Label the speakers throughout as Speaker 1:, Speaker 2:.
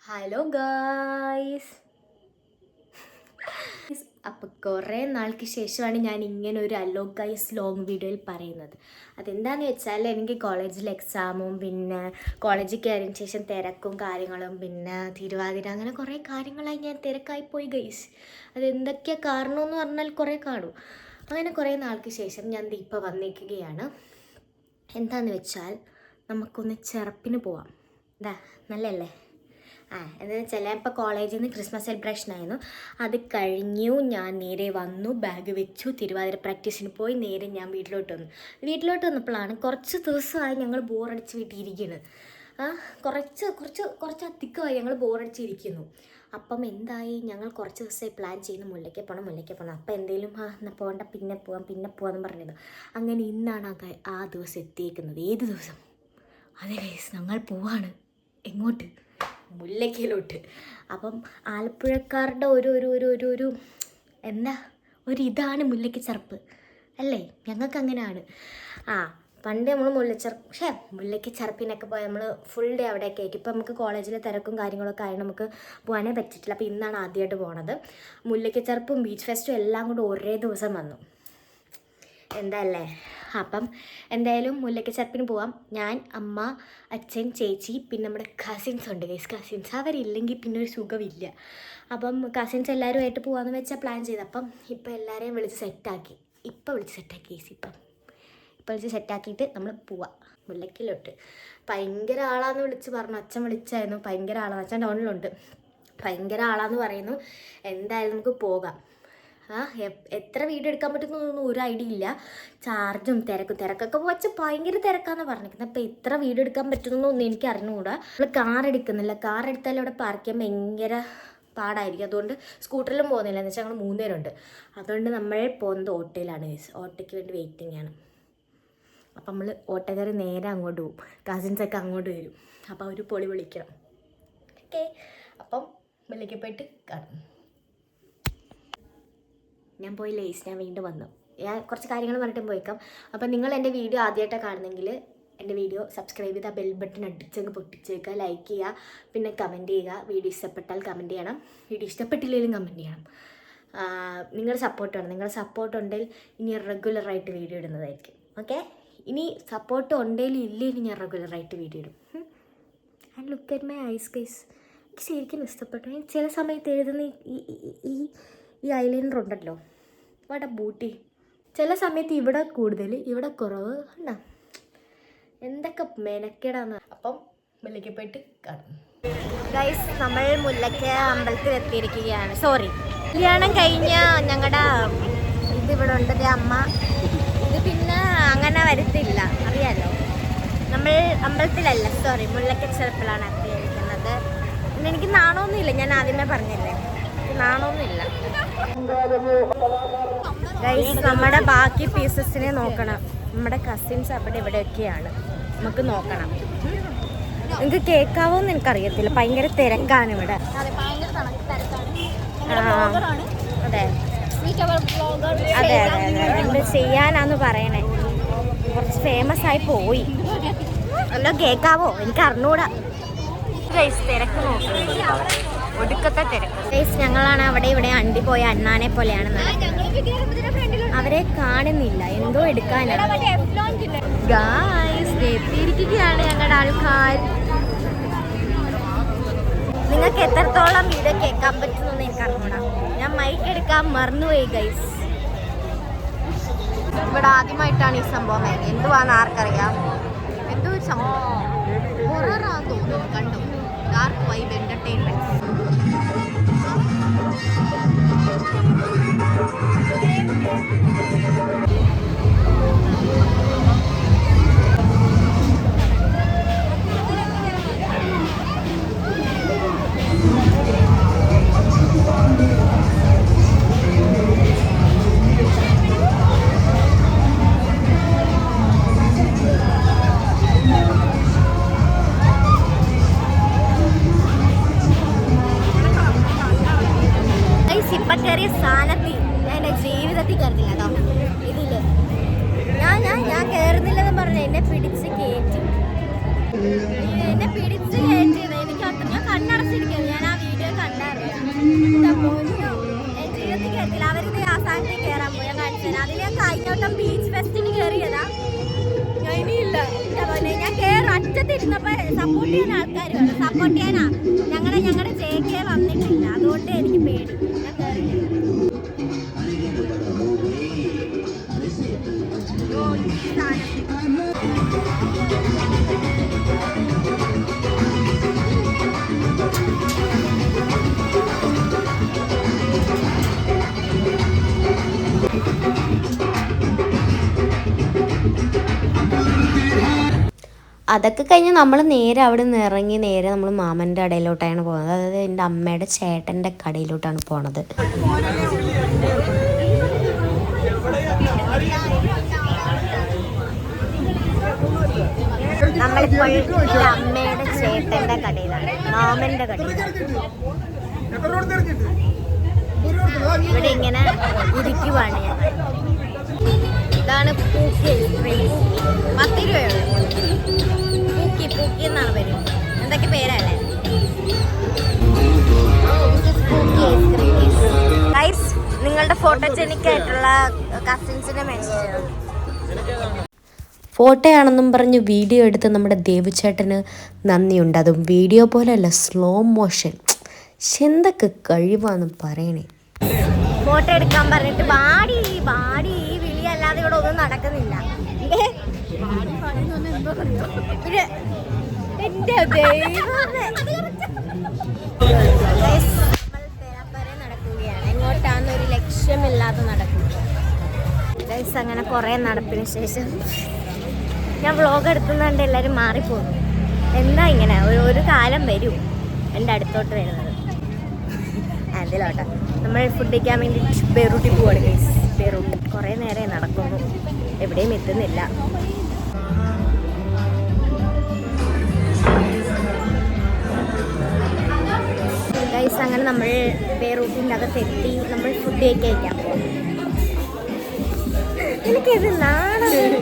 Speaker 1: Hello guys. അപ്പോൾ കുറേ നാൾക്ക് ശേഷമാണ് ഞാൻ ഇങ്ങനെ ഒരു ഹലോ ഗൈസ് ലോങ് വീഡിയോയിൽ പറയുന്നത്. അതെന്താണെന്ന് വെച്ചാൽ എനിക്ക് കോളേജിൽ എക്സാമും പിന്നെ കോളേജിൽ കയറിയതിന് ശേഷം തിരക്കും കാര്യങ്ങളും പിന്നെ തിരുവാതിര അങ്ങനെ കുറേ കാര്യങ്ങളായി ഞാൻ തിരക്കായിപ്പോയി ഗൈസ്. അതെന്തൊക്കെയാണ് കാരണമെന്ന് പറഞ്ഞാൽ കുറേ കാണും. അങ്ങനെ കുറേ നാൾക്ക് ശേഷം ഞാൻ ഇപ്പോൾ വന്നിരിക്കുകയാണ്. എന്താണെന്ന് വെച്ചാൽ നമുക്കൊന്ന് ചെറുപ്പിന് പോവാം. നല്ലല്ലേ? എന്താണെന്ന് വെച്ചാൽ ഇപ്പോൾ കോളേജിൽ നിന്ന് ക്രിസ്മസ് സെലിബ്രേഷൻ ആയിരുന്നു. അത് കഴിഞ്ഞു ഞാൻ നേരെ വന്നു, ബാഗ് വെച്ചു, തിരുവാതിര പ്രാക്ടീസിന് പോയി നേരെ ഞാൻ വീട്ടിലോട്ട് വന്നപ്പോഴാണ് കുറച്ച് ദിവസമായി ഞങ്ങൾ ബോറടിച്ച് വീട്ടിലിരിക്കുന്നത്. കുറച്ച് അധികമായി ഞങ്ങൾ ബോറടിച്ചിരിക്കുന്നു. അപ്പം എന്തായി, ഞങ്ങൾ കുറച്ച് ദിവസമായി പ്ലാൻ ചെയ്യുന്നു മുല്ലയ്ക്ക് പോകണം. അപ്പം എന്തെങ്കിലും എന്നാൽ പോകണ്ട, പിന്നെ പോകാമെന്ന് പറഞ്ഞത്. അങ്ങനെ ഇന്നാണ് ആ ദിവസം എത്തിയേക്കുന്നത്. ഏത് ദിവസം? അതെ ഗൈസ്, ഞങ്ങൾ പോവാണ്. എങ്ങോട്ട്? മുല്ലയ്ക്കലോട്ട്. അപ്പം ആലപ്പുഴക്കാരുടെ ഒരു ഇതാണ് മുല്ലയ്ക്ക് ചെറുപ്പ് അല്ലേ? ഞങ്ങൾക്ക് അങ്ങനെയാണ്. പണ്ട് നമ്മൾ മുല്ലയ്ക്ക് ചെറുപ്പിനൊക്കെ പോയി നമ്മൾ ഫുൾ ഡേ അവിടെയൊക്കെ ആയിരിക്കും. ഇപ്പം നമുക്ക് കോളേജിലെ തിരക്കും കാര്യങ്ങളൊക്കെ ആയി നമുക്ക് പോകാനേ പറ്റിയിട്ടില്ല. അപ്പോൾ ഇന്നാണ് ആദ്യമായിട്ട് പോണത്. മുല്ലയ്ക്ക് ചെറുപ്പും ബീച്ച് ഫെസ്റ്റും എല്ലാം കൂടെ ഒരേ ദിവസം വന്നു. എന്താല്ലേ? അപ്പം എന്തായാലും മുല്ലയ്ക്ക് ചെറുപ്പിന് പോവാം. ഞാൻ, അമ്മ, അച്ഛൻ, ചേച്ചി, പിന്നെ നമ്മുടെ കസിൻസ് ഉണ്ട് ഗൈസ്. കസിൻസ് അവരില്ലെങ്കിൽ പിന്നെ ഒരു സുഖമില്ല. അപ്പം കസിൻസ് എല്ലാവരുമായിട്ട് പോകാമെന്ന് വെച്ചാൽ പ്ലാൻ ചെയ്ത്. അപ്പം ഇപ്പം എല്ലാവരെയും വിളിച്ച് സെറ്റാക്കി ഗൈസ്. ഇപ്പം വിളിച്ച് സെറ്റാക്കിയിട്ട് നമ്മൾ പോവാം മുല്ലയ്ക്കലോട്ട്. ഭയങ്കര ആളാന്ന് വിളിച്ച് പറഞ്ഞു. അച്ഛൻ വിളിച്ചായിരുന്നു. ഭയങ്കര ആളാണ്. അച്ഛൻ ടൗണിലുണ്ട്. ഭയങ്കര ആളാന്ന് പറയുന്നു. എന്തായാലും നമുക്ക് പോകാം. എത്ര വീഡിയോ എടുക്കാൻ പറ്റുന്നൊന്നും ഒരു ഐഡിയ ഇല്ല. ചാർജും തിരക്കൊക്കെ വെച്ച് ഭയങ്കര തിരക്കാന്ന് പറഞ്ഞിരിക്കുന്നത്. അപ്പോൾ എത്ര വീഡിയോ എടുക്കാൻ പറ്റുന്നൊന്നും എനിക്ക് അറിഞ്ഞുകൂടാ. നമ്മൾ കാർ എടുക്കുന്നില്ല. കാർ എടുത്താലും അവിടെ പാർക്ക് ചെയ്യാൻ ഭയങ്കര പാടായിരിക്കും. അതുകൊണ്ട് സ്കൂട്ടറിലും പോകുന്നില്ല. എന്ന് വെച്ചാൽ ഞങ്ങൾ 3 പേരുണ്ട്. അതുകൊണ്ട് നമ്മൾ പോകുന്നത് ഓട്ടോയിലാണ്. ഓട്ടോയ്ക്ക് വേണ്ടി വെയിറ്റിംഗ് ആണ്. അപ്പം നമ്മൾ ഓട്ടോ കയറി നേരെ അങ്ങോട്ട് പോകും. കസിൻസൊക്കെ അങ്ങോട്ട് വരും. അപ്പോൾ അവർ പൊളി വിളിക്കണം. ഓക്കെ, അപ്പം മുല്ലയ്ക്ക് പോയിട്ട് കാണും. ഞാൻ വീണ്ടും വന്നു. ഞാൻ കുറച്ച് കാര്യങ്ങൾ പറഞ്ഞിട്ടും പോയേക്കാം. അപ്പം നിങ്ങൾ എൻ്റെ വീഡിയോ ആദ്യമായിട്ടാണ് കാണുന്നെങ്കിൽ എൻ്റെ വീഡിയോ സബ്സ്ക്രൈബ് ചെയ്താൽ ബെൽ ബട്ടൺ അടിച്ചങ്ങ് പൊട്ടിച്ചേക്കുക, ലൈക്ക് ചെയ്യുക, പിന്നെ കമൻറ്റ് ചെയ്യുക. വീഡിയോ ഇഷ്ടപ്പെട്ടാൽ കമൻറ്റ് ചെയ്യണം, വീഡിയോ ഇഷ്ടപ്പെട്ടില്ലെങ്കിലും കമൻറ്റ് ചെയ്യണം. നിങ്ങളുടെ സപ്പോർട്ട് വേണം. നിങ്ങളുടെ സപ്പോർട്ട് ഉണ്ടെങ്കിൽ ഇനി റെഗുലറായിട്ട് വീഡിയോ ഇടുന്നതായിരിക്കും. ഓക്കെ, ഇനി സപ്പോർട്ട് ഉണ്ടെങ്കിലും ഇല്ലെങ്കിൽ ഞാൻ റെഗുലറായിട്ട് വീഡിയോ ഇടും. And look at my eyes guys. എനിക്ക് ശരിക്കും ഇഷ്ടപ്പെട്ടു. ഞാൻ ചില സമയത്ത് എഴുതുന്ന ഈ ഐലൈനർ ഉണ്ടല്ലോ, ഇവിടെ ബൂട്ടി. ചില സമയത്ത് ഇവിടെ കൂടുതൽ ഇവിടെ കുറവ്. കണ്ടാ എന്തൊക്കെ മെനക്കേടാന്ന്. അപ്പം മുല്ലയ്ക്ക് പോയിട്ട് കാണും ഗൈസ്. നമ്മൾ മുല്ലയ്ക്ക് അമ്പലത്തിൽ എത്തിയിരിക്കുകയാണ്. കല്യാണം കഴിഞ്ഞ ഞങ്ങളുടെ ഇതിവിടെ ഉണ്ട് അമ്മ. ഇത് പിന്നെ അങ്ങനെ വരുത്തില്ല, അറിയാലോ. നമ്മൾ അമ്പലത്തിലല്ല, മുല്ലയ്ക്ക് ചെറുപ്പിലാണ് എത്തിയിരിക്കുന്നത്. പിന്നെ എനിക്ക് നാണമൊന്നുമില്ല. ഞാൻ ആദ്യമേ പറഞ്ഞില്ലേ, നാണമൊന്നുമില്ല ഗൈസ്. നമ്മുടെ ബാക്കി പീസസിനെ നോക്കണം. നമ്മുടെ കസിൻസ് അവിടെ ഇവിടെയൊക്കെയാണ്. നമുക്ക് നോക്കണം. നിങ്ങൾക്ക് കേൾക്കാവോന്ന് എനിക്കറിയത്തില്ല. ഭയങ്കര തിരക്കാണ് ഇവിടെ. അതെ എന്ത് ചെയ്യാനാന്ന് പറയണേ. കുറച്ച് ഫേമസ് ആയി പോയി. അല്ലോ കേൾക്കാവോ? എനിക്ക് അറിഞ്ഞൂടാ ഗൈസ്. തിരക്ക് നോക്കുന്നത് ഒടുക്കത്തെ തിരക്ക് ഗൈസ്. ഞങ്ങളാണ് അവിടെ ഇവിടെ അണ്ടി പോയ അണ്ണാനെ പോലെയാണ്. അവരെ കാണുന്നില്ല, എന്തോ എടുക്കാനാണ് ഗൈസ്. എത്തിയിരിക്കുകയാണ് ഞങ്ങളുടെ ആൾക്കാർ. നിങ്ങൾക്ക് എത്രത്തോളം വീഡിയോ കേൾക്കാൻ പറ്റുമെന്ന് എനിക്ക് അറിഞ്ഞൂടാ. ഞാൻ മൈക്ക് എടുക്കാൻ മറന്നുപോയി ഗൈസ്. ഇവിടെ ആദ്യമായിട്ടാണ് ഈ സംഭവം. എന്തുവാന്ന് ആർക്കറിയാം? എന്തോ ഒരു സംഭവം ഹൊററാന്ന് തോന്നുന്നു. കണ്ടു, ഡാർക്ക് വൈബ് എന്റർടൈൻമെന്റ്. ഇപ്പം കയറിയ സ്ഥാനത്ത് ഞാൻ എൻ്റെ ജീവിതത്തിൽ കയറുന്നില്ല കേട്ടോ. ഇതില് ഞാൻ കയറുന്നില്ലെന്ന് പറഞ്ഞു എന്നെ പിടിച്ച് കയറ്റി. എനിക്ക് ഞാൻ കണ്ണടച്ചിരിക്കുന്നത്. അവസാനത്തെ കയറാൻ പോയി ഞാൻ കാണിച്ചു തരാം. അതിൽ ഞാൻ കഴിഞ്ഞോട്ടം ബീച്ച് ഫെസ്റ്റിന് കയറിയതാ. ഇനിയില്ല ഞാൻ കയറും. അറ്റത്തിരുന്നപ്പോ സപ്പോർട്ട് ചെയ്യാൻ ആൾക്കാർ വേണം. സപ്പോർട്ട് ചെയ്യാനാ ഞങ്ങളുടെ JK വന്നിട്ടില്ല, അതുകൊണ്ട് എനിക്ക് പേടി. ഞാൻ കയറിയില്ല. അതൊക്കെ കഴിഞ്ഞ് നമ്മൾ നേരെ അവിടെ നിന്ന് ഇറങ്ങി നേരെ നമ്മൾ മാമൻ്റെ കടയിലോട്ടാണ് പോകുന്നത്. അതായത് എൻ്റെ അമ്മയുടെ ചേട്ടൻ്റെ കടയിലോട്ടാണ് പോണത്. നമ്മളിപ്പോൾ എൻ്റെ അമ്മയുടെ ചേട്ടൻ്റെ കടയിലാണ്, മാമൻ്റെ കടയിലാണ്. ഇവിടെ ഇങ്ങനെ ഇരിക്കുവാണ് ഞാൻ. ഇതാണ് പൂക്കി, 10 രൂപയുള്ളൂ. പൂക്കി പൂക്കി എന്നാണ് പേര്. എന്തൊക്കെ പേരല്ലേ? ഗൈസ്, നിങ്ങളുടെ ഫോട്ടോജനിക്കായിട്ടുള്ള കസിൻസിനെ മെസ്സേജ്. ഫോട്ടോയാണെന്നും പറഞ്ഞ് വീഡിയോ എടുത്ത് നമ്മുടെ ദേവുചേട്ടന് നന്ദിയുണ്ട്. അതും വീഡിയോ പോലെയല്ല, സ്ലോ മോഷൻ. എന്തൊക്കെ കഴിവാന്ന് പറയണേ. ഫോട്ടോ എടുക്കാൻ പറഞ്ഞിട്ട് ബാടി ബാടി ഈ വിളി അല്ലാതെ ഇവിടെ ഒന്നും നടക്കുന്നില്ല. നടക്കുകയാണ്. എങ്ങോട്ടാന്ന് ഒരു ലക്ഷ്യമില്ലാതെ നടക്കുന്നു. അങ്ങനെ കുറെ നടപ്പിന് ശേഷം ഞാൻ വ്ളോഗ് എടുക്കുന്നുണ്ട്. എല്ലാവരും മാറിപ്പോകുന്നു. എന്താ ഇങ്ങനെ? ഒരു കാലം വരും എൻ്റെ അടുത്തോട്ട് വരുന്നത്. അതിലോട്ടെ നമ്മൾ ഫുഡ് കഴിക്കാൻ വേണ്ടി ബേറൂട്ടിൽ പോവാണ് ഗൈസ്. ബേറൂട്ട് കുറേ നേരം നടക്കുന്നു, എവിടെയും എത്തുന്നില്ല. ഗൈസ്, അങ്ങനെ നമ്മൾ ബേറൂട്ടിൻ്റെ അകത്തെത്തി. നമ്മൾ ഫുഡ് കഴിക്കാൻ പോകും. എനിക്കത് നാണം ഗൈസ്.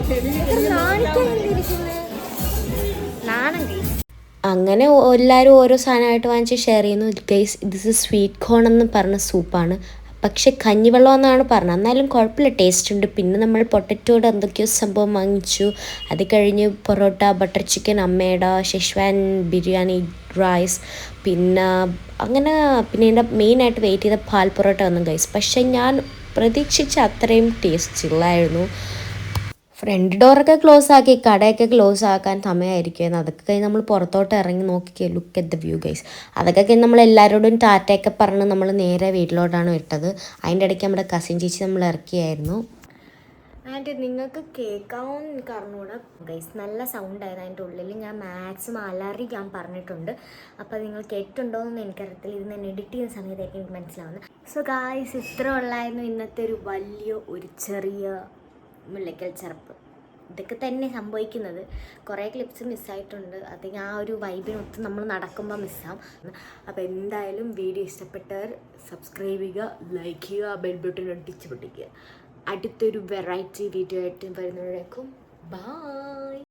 Speaker 1: അങ്ങനെ എല്ലാവരും ഓരോ സാധനമായിട്ട് വാങ്ങിച്ച് ഷെയർ ചെയ്യുന്നു. ഗൈസ്, ഇത് സ്വീറ്റ് കോൺ എന്ന് പറഞ്ഞ സൂപ്പാണ്, പക്ഷെ കഞ്ഞിവെള്ളം എന്നാണ് പറഞ്ഞത്. എന്നാലും കുഴപ്പമില്ല, ടേസ്റ്റ് ഉണ്ട്. പിന്നെ നമ്മൾ പൊട്ടറ്റോയുടെ എന്തൊക്കെയോ സംഭവം വാങ്ങിച്ചു. അത് കഴിഞ്ഞ് പൊറോട്ട, ബട്ടർ ചിക്കൻ, അമ്മയുടെ ഷെഷ്വാൻ ബിരിയാണി റൈസ്, പിന്നെ എൻ്റെ മെയിനായിട്ട് വെയിറ്റ് ചെയ്ത പാൽ പൊറോട്ട വന്നു ഗൈസ്. പക്ഷെ ഞാൻ പ്രതീക്ഷിച്ച അത്രയും ടേസ്റ്റ് ഇല്ലായിരുന്നു. ഫ്രണ്ട് ഡോറൊക്കെ ക്ലോസ് ആക്കി, കടയൊക്കെ ക്ലോസ് ആക്കാൻ സമയമായിരിക്കുമായിരുന്നു. അതൊക്കെ കഴിഞ്ഞ് നമ്മൾ പുറത്തോട്ട് ഇറങ്ങി നോക്കിക്കേ, look at the view guys. അതൊക്കെ കഴിഞ്ഞ് നമ്മൾ എല്ലാവരോടും ടാറ്റയൊക്കെ പറഞ്ഞ് നമ്മൾ നേരെ വീട്ടിലോട്ടാണ് വിട്ടത്. അതിൻ്റെ ഇടയ്ക്ക് നമ്മുടെ കസിൻ ചേച്ചി നമ്മൾ ഇറക്കിയായിരുന്നു. ആൻഡ് നിങ്ങൾക്ക് കേൾക്കാവും എനിക്ക് അറിഞ്ഞൂടെ ഗൈസ്, നല്ല സൗണ്ടായിരുന്നു അതിൻ്റെ ഉള്ളിൽ. ഞാൻ മാക്സിമം അലറി ഞാൻ പറഞ്ഞിട്ടുണ്ട്. അപ്പോൾ നിങ്ങൾ കേട്ടിട്ടുണ്ടോയെന്ന് എനിക്കറിയത്തില്ല. ഇത് ഞാൻ എഡിറ്റ് ചെയ്യുന്ന സമയത്തേക്ക് എനിക്ക് മനസ്സിലാവുന്നത്. സോ ഗൈസ്, ഇത്ര ഉള്ളായിരുന്നു ഇന്നത്തെ ഒരു ചെറിയ മുല്ലയ്ക്കൽ ചെറുപ്പ്. ഇതൊക്കെ തന്നെ സംഭവിക്കുന്നത്. കുറേ ക്ലിപ്സ് മിസ്സായിട്ടുണ്ട്. അത് ആ ഒരു വൈബിനൊത്ത് നമ്മൾ നടക്കുമ്പോൾ മിസ്സാവും. അപ്പോൾ എന്തായാലും വീഡിയോ ഇഷ്ടപ്പെട്ടവർ സബ്സ്ക്രൈബ് ചെയ്യുക, ലൈക്ക് ചെയ്യുക, ബെൽ ബട്ടൺ അടിച്ച് പൊട്ടിക്കുക. അടുത്തൊരു വെറൈറ്റി വീഡിയോ ആയിട്ട് വരുന്നവരേക്കും ബൈ.